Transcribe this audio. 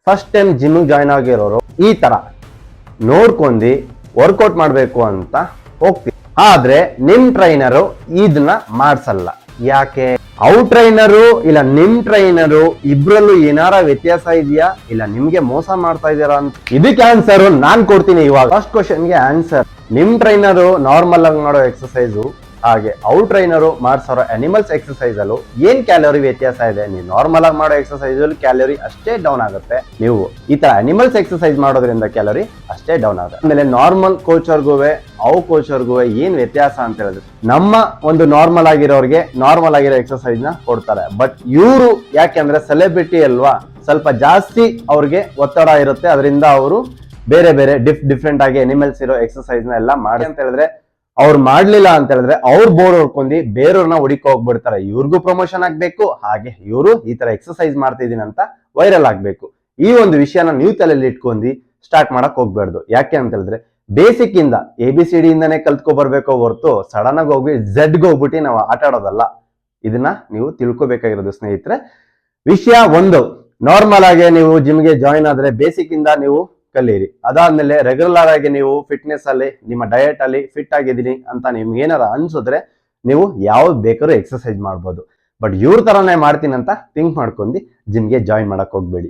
First time gym join ಆಗಿರೋರು ಈ ತರ ನೋಡ್ಕೊಂಡಿ ವರ್ಕೌಟ್ ಮಾಡಬೇಕು ಅಂತ ಹೋಗ್ತೀವಿ. ಆದ್ರೆ ನಿಮ್ ಟ್ರೈನರು ಇದನ್ನ ಮಾಡ್ಸಲ್ಲ. ಯಾಕೆ? ಔಟ್ ಟ್ರೈನರು ಇಲ್ಲ ನಿಮ್ ಟ್ರೈನರು ಇಬ್ರಲ್ಲೂ ಏನಾರ ವ್ಯತ್ಯಾಸ ಇದೆಯಾ, ಇಲ್ಲ ನಿಮ್ಗೆ ಮೋಸ ಮಾಡ್ತಾ ಇದ್ದೀರಾ ಅಂತ. ಇದಕ್ಕೆ ಆನ್ಸರ್ ನಾನ್ ಕೊಡ್ತೀನಿ ಇವಾಗ. ಫಸ್ಟ್ ಕ್ವಶನ್ಗೆ ಆನ್ಸರ್, ನಿಮ್ ಟ್ರೈನರು ನಾರ್ಮಲ್ ಆಗಿ ಮಾಡೋ ಎಕ್ಸರ್ಸೈಸು ಹಾಗೆ ಔಟ್ ಟ್ರೈನರು ಮಾಡ್ಸೋ ಅನಿಮಲ್ಸ್ ಎಕ್ಸರ್ಸೈಸ್ ಅಲ್ಲೂ ಏನ್ ಕ್ಯಾಲೋರಿ ವ್ಯತ್ಯಾಸ ಇದೆ. ನೀವು ನಾರ್ಮಲ್ ಆಗಿ ಮಾಡೋ ಎಕ್ಸರ್ಸೈಸ್ ಅಲ್ಲಿ ಕ್ಯಾಲೋರಿ ಅಷ್ಟೇ ಡೌನ್ ಆಗುತ್ತೆ, ನೀವು ಈ ತರ ಅನಿಮಲ್ಸ್ ಎಕ್ಸರ್ಸೈಸ್ ಮಾಡೋದ್ರಿಂದ ಕ್ಯಾಲೋರಿ ಅಷ್ಟೇ ಡೌನ್ ಆಗುತ್ತೆ. ಆಮೇಲೆ ನಾರ್ಮಲ್ ಕೋಚರ್ಗುವೆ ಅವು ಕೋಚರ್ಗುವೆ ಏನ್ ವ್ಯತ್ಯಾಸ ಅಂತ ಹೇಳಿದ್ರೆ, ನಮ್ಮ ಒಂದು ನಾರ್ಮಲ್ ಆಗಿರೋರಿಗೆ ನಾರ್ಮಲ್ ಆಗಿರೋ ಎಕ್ಸರ್ಸೈಸ್ ನ ಕೊಡ್ತಾರೆ. ಬಟ್ ಇವರು ಯಾಕೆಂದ್ರೆ ಸೆಲೆಬ್ರಿಟಿ ಅಲ್ವಾ, ಸ್ವಲ್ಪ ಜಾಸ್ತಿ ಅವ್ರಿಗೆ ಒತ್ತಡ ಇರುತ್ತೆ, ಅದರಿಂದ ಅವರು ಬೇರೆ ಬೇರೆ ಡಿಫ್ರೆಂಟ್ ಆಗಿ ಅನಿಮಲ್ಸ್ ಇರೋ ಎಕ್ಸರ್ಸೈಸ್ ನ ಎಲ್ಲ ಮಾಡಿ ಅಂತ ಹೇಳಿದ್ರೆ, ಅವ್ರು ಮಾಡ್ಲಿಲ್ಲ ಅಂತ ಹೇಳಿದ್ರೆ ಅವ್ರು ಬೋರ್ಡ್ ಹೊಡ್ಕೊಂಡಿ ಬೇರೆಯವ್ರನ್ನ ಹುಡುಕಿ ಹೋಗ್ಬಿಡ್ತಾರೆ. ಇವ್ರಿಗೂ ಪ್ರಮೋಷನ್ ಆಗ್ಬೇಕು, ಹಾಗೆ ಇವರು ಈ ತರ ಎಕ್ಸರ್ಸೈಸ್ ಮಾಡ್ತಿದೀನಿ ಅಂತ ವೈರಲ್ ಆಗ್ಬೇಕು. ಈ ಒಂದು ವಿಷಯನ ನೀವು ತಲೆಯಲ್ಲಿ ಇಟ್ಕೊಂಡಿ ಸ್ಟಾರ್ಟ್ ಮಾಡಕ್ ಹೋಗ್ಬೇಡ್ದು. ಯಾಕೆ ಅಂತ ಹೇಳಿದ್ರೆ, ಬೇಸಿಕ್ ಇಂದ ABCD ಇಂದಾನೆ ಕಲ್ತ್ಕೊ ಬರ್ಬೇಕೋ ಹೊರತು ಸಡನ್ ಆಗಿ ಹೋಗಿ ಝಡ್ಗೆ ಹೋಗ್ಬಿಟ್ಟು ನಾವು ಆಟ ಆಡೋದಲ್ಲ. ಇದನ್ನ ನೀವು ತಿಳ್ಕೊಬೇಕಾಗಿರೋದು ಸ್ನೇಹಿತರೆ. ವಿಷಯ ಒಂದು, ನಾರ್ಮಲ್ ಆಗಿ ನೀವು ಜಿಮ್ಗೆ ಜಾಯಿನ್ ಆದ್ರೆ ಬೇಸಿಕ್ ಇಂದ ನೀವು ಕಲೀರಿ. ಅದಾದ್ಮೇಲೆ ರೆಗ್ಯುಲರ್ ಆಗಿ ನೀವು ಫಿಟ್ನೆಸ್ ಅಲ್ಲಿ ನಿಮ್ಮ ಡಯಟ್ ಅಲ್ಲಿ ಫಿಟ್ ಆಗಿದ್ದೀನಿ ಅಂತ ನಿಮ್ಗೆ ಏನಾರ ಅನ್ಸಿದ್ರೆ ನೀವು ಯಾವ್ದು ಬೇಕಾದ್ರೂ ಎಕ್ಸರ್ಸೈಸ್ ಮಾಡ್ಬೋದು. ಬಟ್ ಇವ್ರ ತರನೇ ಮಾಡ್ತೀನಿ ಅಂತ ಥಿಂಕ್ ಮಾಡ್ಕೊಂಡು ಜಿಮ್ಗೆ ಜಾಯಿನ್ ಮಾಡಕ್ ಹೋಗ್ಬೇಡಿ.